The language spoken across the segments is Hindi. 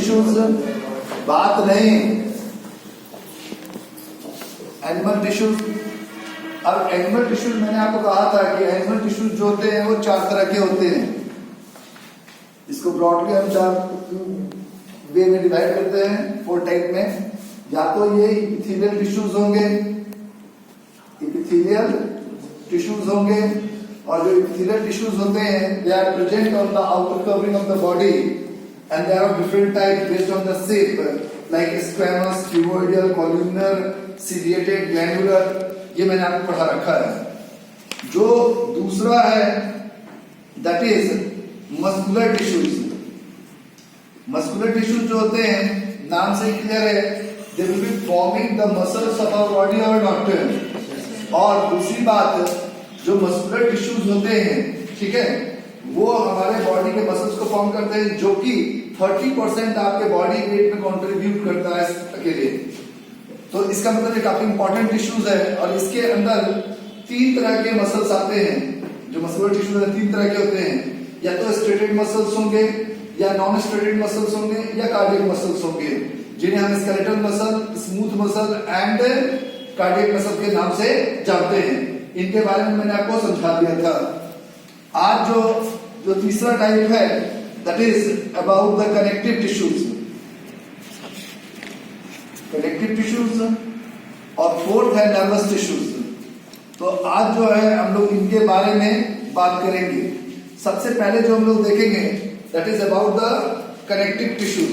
टिश्यूज बात नहीं, एनिमल टिश्यूज। अब एनिमल टिश्यूज मैंने आपको कहा था कि एनिमल टिश्यूज जो होते हैं वो 4 तरह के होते हैं। इसको ब्रॉडली हम 4 वे में डिवाइड करते हैं, 4 टाइप में। या तो ये इपिथेलियल टिश्यूज होंगे, इपिथेलियल टिश्यूज होंगे, और जो इपिथेलियल टिश्यूज होते हैं they are present on the outer covering of the body and they are of different type based on the shape like squamous, cuboidal, columnar, ciliated, glandular. ये मैंने आपको पढ़ा रखा है। जो दूसरा है that is muscular tissues. Muscular tissues जो होते हैं नाम से क्लियर है, they will be forming the muscles of our body और नॉट। और दूसरी बात, जो मस्कुलर टिश्यूज होते हैं, ठीक है, वो हमारे बॉडी के मसल्स को फॉर्म करते हैं, जो कि 30% आपके बॉडी वेट में कंट्रीब्यूट करता है अकेले। तो इसका मतलब ये काफी इंपॉर्टेंट टिश्यूज है। और इसके अंदर 3 तरह के मसल्स आते हैं। जो मस्कुलर टिश्यूज है 3 तरह के होते हैं, या तो स्ट्रेटेड मसल्स होंगे, या नॉन स्ट्रेटेड मसल्स होंगे, या कार्डियक मसल्स होंगे, जिन्हें हम skeletal muscle, smooth muscle and cardiac muscle के नाम से जानते हैं। इनके बारे में मैंने आपको समझा दिया था। आज जो तीसरा टाइप है that is about the connective tissues, connective tissues, और 4th है नर्वस टिश्यूज। तो आज जो है हम लोग इनके बारे में बात करेंगे। सबसे पहले जो हम लोग देखेंगे that is about the connective tissues.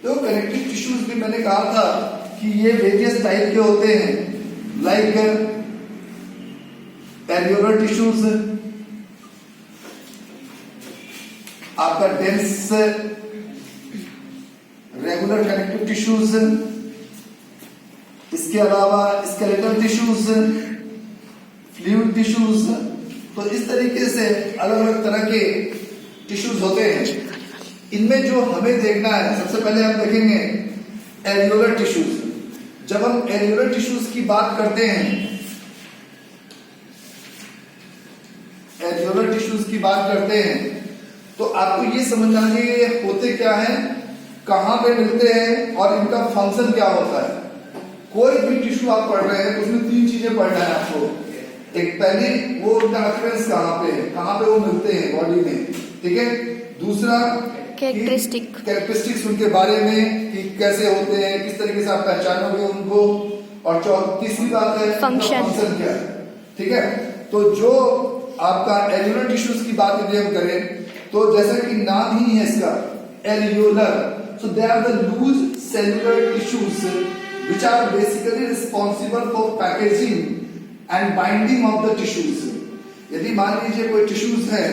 तो कनेक्टिव टिश्यूज भी मैंने कहा था कि ये वेरियस टाइप के होते हैं, लाइक एरियोलर टिश्यूज, आपका डेंस रेगुलर कनेक्टिव टिश्यूज, इसके अलावा स्केलेटल टिश्यूज, फ्लूइड टिश्यूज। तो इस तरीके से अलग अलग तरह के टिश्यूज होते हैं। इनमें जो हमें देखना है, सबसे पहले हम देखेंगे एरियोलर टिश्यूज। जब हम एरियोलर टिश्यूज की बात करते हैं, एरियोलर टिश्यूज की बात करते हैं, तो आपको ये समझना चाहिए ये होते क्या हैं, कहां पे मिलते हैं और इनका फंक्शन क्या होता है। कोई भी टिश्यू आप पढ़ रहे हैं तो उसमें 3 चीजें पढ़ना है आपको। एक, पहली वो उनका अक्रेंस कहां पे है, कहां पे वो मिलते हैं बॉडी में, ठीक है। दूसरा कैरेक्टरिस्टिक्स उनके बारे में कि कैसे होते हैं, किस तरीके से आप पहचानोगे उनको। और तीसरी बात है फंक्शन क्या है, ठीक है। तो जो आपका एरियोलर टिश्यूज की बात यदि हम करें तो जैसा कि नाम ही है इसका areolar, so they are the loose cellular tissues which are basically responsible for packaging and binding of the tissues। यदि मान लीजिए कोई टिश्यूज है,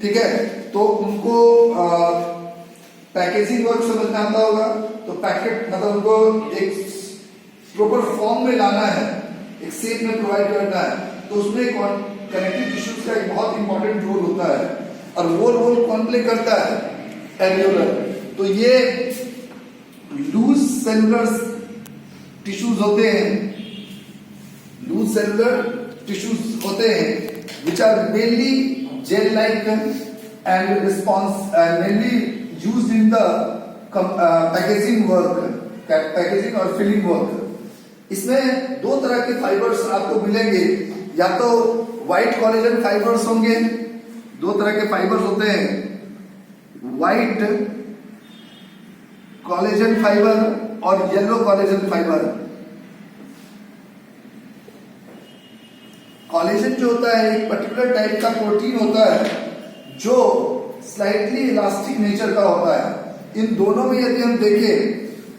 ठीक है, तो उनको पैकेजिंग वर्क समझना आता होगा। तो पैकेट मतलब उनको एक प्रॉपर फॉर्म में लाना है, एक शेप में प्रोवाइड करना है। तो उसमें कनेक्टिव टिश्यूज का एक बहुत इंपॉर्टेंट रोल होता है, और वो रोल कौन प्ले करता है, एरियोलर। तो ये लूज सेलुलर टिश्यूज होते हैं, लूज सेलुलर टिश्यूज होते हैं which are mainly gel like and response mainly used in the packaging work, packaging और filling work। इसमें 2 तरह के फाइबर्स आपको मिलेंगे, या तो व्हाइट कोलेजन फाइबर्स होंगे, 2 तरह के फाइबर्स होते हैं, व्हाइट कोलेजन फाइबर और येलो कोलेजन फाइबर। कोलेजन जो होता है एक पर्टिकुलर टाइप का प्रोटीन होता है जो स्लाइटली इलास्टिक नेचर का होता है। इन दोनों में यदि हम देखें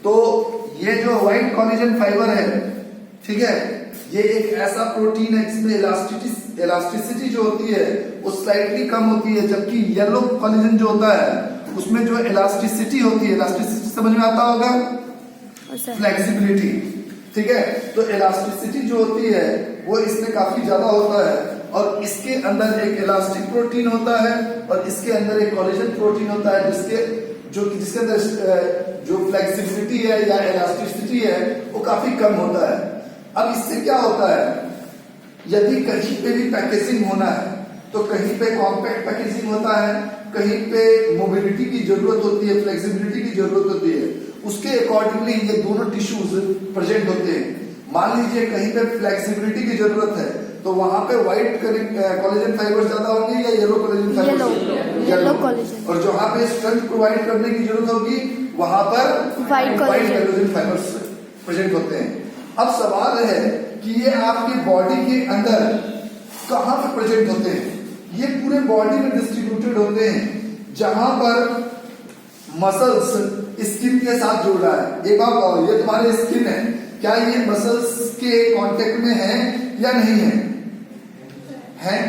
तो ये जो व्हाइट कोलेजन फाइबर है, ठीक है, ये एक ऐसा प्रोटीन है जिसमें इलास्टिसिटी जो होती है वो स्लाइटली कम होती है, जबकि येलो कोलेजन जो होता है उसमें जो इलास्टिसिटी होती है, इलास्टिसिटी समझ में आता होगा, फ्लेक्सिबिलिटी, ठीक है। तो इलास्टिसिटी जो होती है वो इसमें काफी ज्यादा होता है, और इसके अंदर एक इलास्टिक प्रोटीन होता है और इसके अंदर एक कोलेजन प्रोटीन होता है जिसके अंदर जो फ्लेक्सिबिलिटी है या इलास्टिसिटी है वो काफी कम होता है। अब इससे क्या होता है, यदि कहीं पे भी पैकेजिंग होना है तो कहीं पे कॉम्पैक्ट पैकेजिंग होता है, कहीं पे मोबिलिटी की जरूरत होती है, फ्लेक्सिबिलिटी की जरूरत होती है। उसके अकॉर्डिंगली ये दोनों टिश्यूज प्रेजेंट होते हैं। मान लीजिए कहीं पे फ्लेक्सिबिलिटी की जरूरत है तो वहां पे व्हाइट कोलेजन फाइबर्स ज्यादा होंगे या yellow collagen fibres? Yellow collagen. और जहां पे स्ट्रेंथ प्रोवाइड करने की जरूरत होगी वहां पर व्हाइट कोलेजन फाइबर्स प्रेजेंट होते हैं। अब सवाल है कि ये आपकी बॉडी के अंदर कहां पे प्रेजेंट होते हैं? ये पूरे बॉडी में डिस्ट्रीब्यूटेड होते हैं। जहां पर मसल्स स्किन के साथ जुड़ रहा है, एक बात बताओ, ये तुम्हारे स्किन है, क्या ये मसल्स के कांटेक्ट में है या नहीं है? हैं?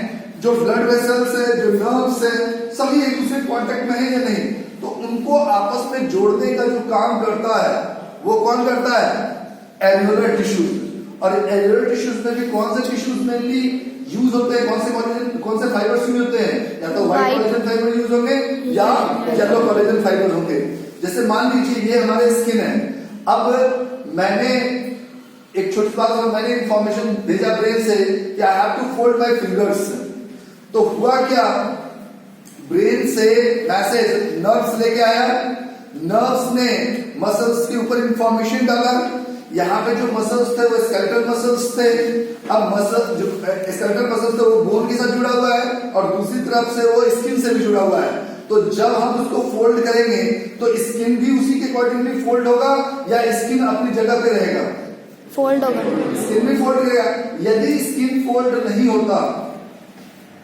जो ब्लड वेसल्स है, जो नर्व्स है, सभी एक दूसरे कांटेक्ट में है या नहीं? तो उनको आपस में जोड़ने का जो काम करता है वो कौन करता है? Alveolar tissues. और एल्वियोलर टिश्यूज में भी कौन से टिश्यूज में भी यूज होते हैं? कौन से फाइबर्स यूज होते हैं? या तो व्हाइट कोलेजन फाइबर यूज होंगे या येलो कोलेजन फाइबर होंगे। जैसे मान लीजिए ये हमारे स्किन है। अब मैंने एक छोटी बात, मैंने इंफॉर्मेशन भेजा ब्रेन से कि I have to fold my fingers, तो हुआ क्या? ब्रेन से मैसेज नर्व्स लेके आया, नर्व्स ने मसल्स के ऊपर इंफॉर्मेशन डाला। यहाँ पे जो मसल्स थे वो स्केलेटल मसल्स थे। अब मसल जो स्केलेटल मसल्स थे वो बोन के साथ जुड़ा हुआ है और दूसरी तरफ से वो स्किन से भी जुड़ा हुआ है। तो जब हम उसको फोल्ड करेंगे तो स्किन भी उसी के अकॉर्डिंगली फोल्ड होगा या स्किन अपनी जगह पे रहेगा? फोल्ड होगा। स्किन भी फोल्ड करेगा। यदि स्किन फोल्ड नहीं होता,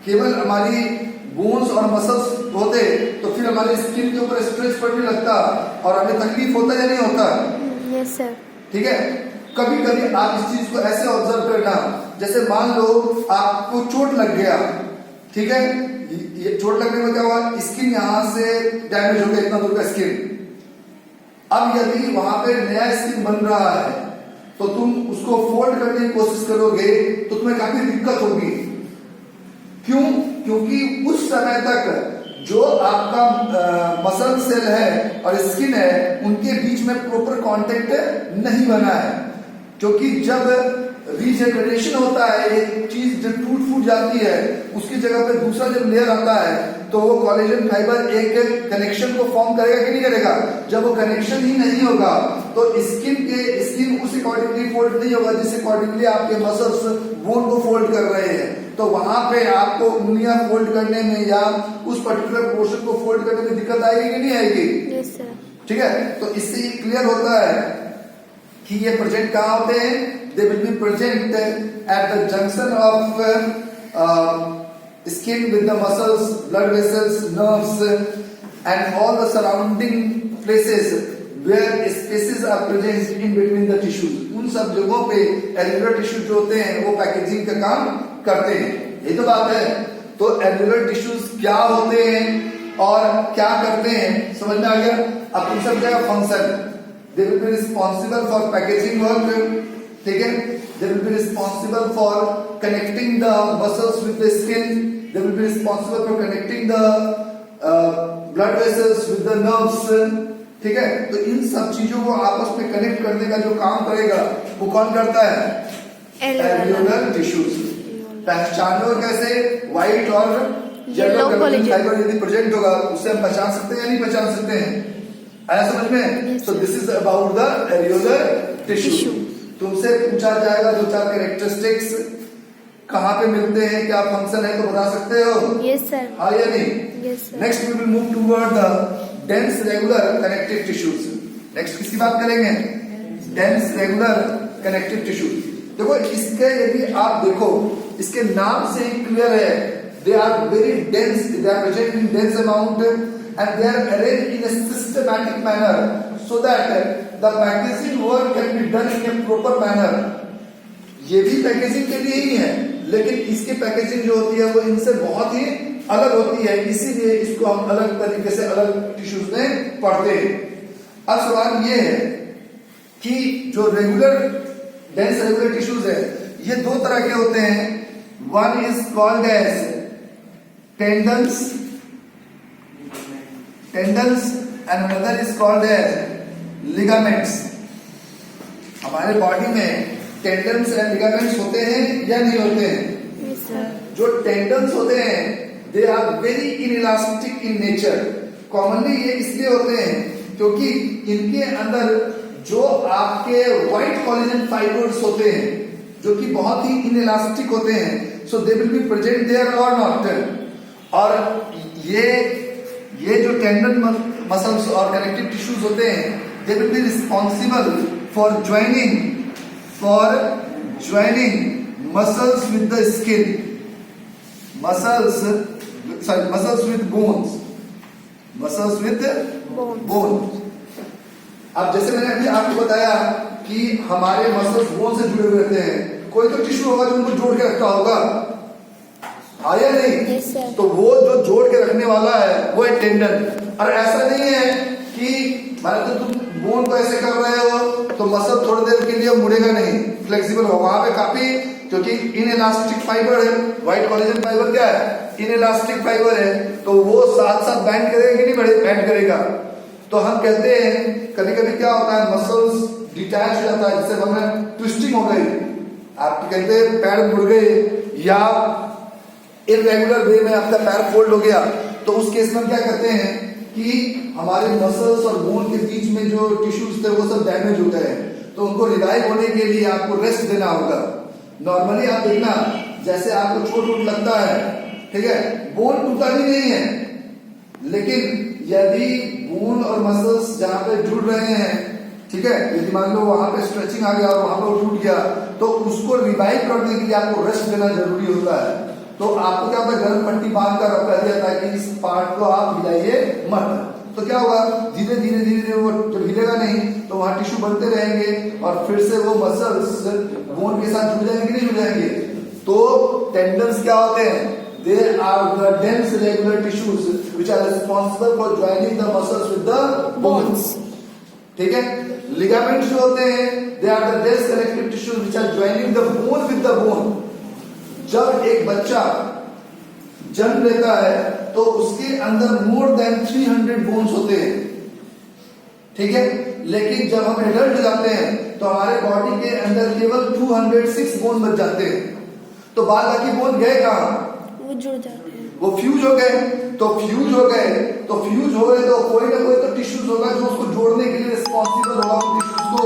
केवल हमारी बोन्स और मसल्स होते, तो फिर हमारी स्किन के ऊपर स्ट्रेस पड़ने लगता और हमें तकलीफ होता या नहीं होता? Yes sir. ठीक है। कभी कभी आप इस चीज को ऐसे ऑब्जर्व करना, जैसे मान लो आपको चोट लग गया, ठीक है, ये चोट लगने में क्या हुआ? स्किन यहां से डैमेज हो गया, इतना दूर का स्किन। अब यदि वहां पे नया स्किन बन रहा है तो तुम उसको फोल्ड करने की कोशिश करोगे तो तुम्हें काफी दिक्कत होगी। क्यों? क्योंकि उस समय तक जो आपका मसल सेल है और स्किन है उनके बीच में प्रॉपर कांटेक्ट नहीं बना है। क्योंकि जब रीजेनरेशन होता है, एक चीज जब टूट फूट जाती है उसकी जगह पे दूसरा जब लेयर आता है तो वो कोलेजन फाइबर एक कनेक्शन को फॉर्म करेगा कि नहीं करेगा? जब वो कनेक्शन ही नहीं होगा तो स्किन उस अकॉर्डिंगली फोल्ड नहीं होगा जिस अकॉर्डिंगली आपके मसल्स बोन को फोल्ड कर रहे हैं। तो वहां पे आपको उंगलियां फोल्ड करने में या उस पर्टिकुलर पोर्शन को फोल्ड करने में दिक्कत आएगी कि नहीं आएगी? Yes sir. ठीक है। तो इससे ये क्लियर होता है कि ये प्रेजेंट कहाँ होते हैं? They will be present at the junction of skin with the muscles, blood vessels, nerves and all the surrounding places where spaces are present in between the tissues. उन सब जगहों पे एल्वियोलर टिश्यूज जो होते हैं वो पैकेजिंग का काम करते हैं। ये तो बात है। तो एल्वियोलर टिश्यूज क्या होते हैं और क्या करते हैं समझ में आ गया? अब तुम सब जाएगा function. They will be responsible for packaging work, ठीक है। They will be responsible for connecting the muscles with the skin. They will be responsible for connecting the blood vessels with the nerves. ठीक है। तो इन सब चीजों को आपस में कनेक्ट करने का जो काम करेगा वो कौन करता है? Alveolar tissues. पहचानो कैसे? व्हाइट और येलो कोलेजन फाइबर यदि प्रेजेंट होगा उससे हम पहचान सकते हैं या नहीं पहचान सकते हैं? आया समझ में? So this is about the alveolar tissue. तुमसे पूछा जाएगा दो चार कैरेक्टरिस्टिक्स कहाँ पे मिलते हैं, क्या फंक्शन है, तो बता सकते हो? Yes sir. हाँ या नहीं? Yes sir. Next we will move toward the dense regular connective tissues. Next किसकी बात करेंगे? Dense regular connective tissues. देखो इसके यदि आप देखो इसके नाम से ही क्लियर है, they are very dense, they are present in dense amount and they are arranged in a systematic manner so that the packaging work can be done in a proper manner. ये भी पैकेजिंग के लिए ही है लेकिन इसकी पैकेजिंग जो होती है वो इनसे बहुत ही अलग होती है, इसीलिए इसको हम अलग तरीके से अलग टिश्यूज में पढ़ते हैं। अब सवाल ये है कि जो रेगुलर डेंस रेगुलर टिश्यूज है ये दो तरह के होते हैं। One is called as tendons and another is called as ligaments. हमारे बॉडी में टेंडन्स एंड लिगामेंट्स होते हैं या नहीं होते हैं? Yes sir. जो टेंडन्स होते हैं they are very inelastic in nature. Commonly ये इसलिए होते हैं क्योंकि इनके अंदर जो आपके व्हाइट कोलेजन फाइबर्स होते हैं जो कि बहुत ही इनइलास्टिक होते हैं, so they will be present there और नॉट। और ये जो टेंडन मसल्स और कनेक्टिव टिश्यूज होते हैं, they will be responsible for joining muscles with the skin, muscles with bones, अब जैसे मैंने अभी आपको बताया कि हमारे मसल्स बोन से जुड़े हुए रहते हैं, कोई तो टिश्यू होगा जो उनको जोड़ के रखता होगा, हाँ या नहीं? Yes, sir. तो वो जो जोड़ के रखने वाला है वो है टेंडन। और ऐसा नहीं है कि मान लो तुम बोन को ऐसे कर रहे हो तो मसल थोड़ी देर के लिए मुड़ेगा नहीं, फ्लेक्सिबल होगा, वहां पे काफी, क्योंकि इनइलास्टिक फाइबर है, व्हाइट कोलेजन फाइबर क्या है, इनइलास्टिक फाइबर है, तो वो साथ साथ बैंड करेगा कि नहीं बैंड करेगा। तो हम कहते हैं कभी कभी क्या होता है, मसल्स डिटैच हो जाता है, जैसे हमें ट्विस्टिंग हो गई, आप कहते हैं पैर मुड़ गए या इरेगुलर वे में आपका पैर फोल्ड हो गया, तो उस केस में क्या करते हैं कि हमारे मसल्स और बोन के बीच में जो टिश्यूज थे वो सब डैमेज हो गए, तो उनको रिवाइव होने के लिए आपको रेस्ट देना होगा। नॉर्मली आप देखना जैसे आपको चोट लगता है, ठीक है, बोन टूटा भी नहीं है, लेकिन यदि बोन और मसल्स जहां पे जुड़ रहे हैं, ठीक है, यदि मान लो वहां पे स्ट्रेचिंग आ गया और वहां पे टूट गया, तो उसको रिवाइव करने के लिए आपको रेस्ट देना जरूरी होता है। तो आपको क्या होता है, गर्म पट्टी बांध कर रखा दिया ताकि इस पार्ट को आप हिलाइए मत, तो क्या होगा, धीरे धीरे वो जब हिलेगा नहीं तो वहां टिश्यू बनते रहेंगे और फिर से वो मसल्स बोन के साथ जुड़ जाएंगे, नहीं जुड़ जाएंगे। तो टेंडन्स क्या होते हैं, they are the dense regular tissues which are responsible for joining the muscles with the bones, ठीक है। लिगामेंट्स जो होते हैं, they are the dense connective tissues which are joining the bone with the bone। जब एक बच्चा जन्म लेता है तो उसके अंदर मोर देन 300 बोन्स होते हैं, ठीक है, लेकिन जब हम एडल्ट हो जाते हैं तो हमारे बॉडी के अंदर केवल 206 बोन बच जाते हैं। तो बाद बाकी बोन गए कहां, वो जुड़ जाते हैं, वो फ्यूज हो गए। तो फ्यूज हो गए तो कोई ना कोई तो टिश्यूज होगा जो उसको जोड़ने के लिए रिस्पॉन्सिबल होगा, टिश्यूज को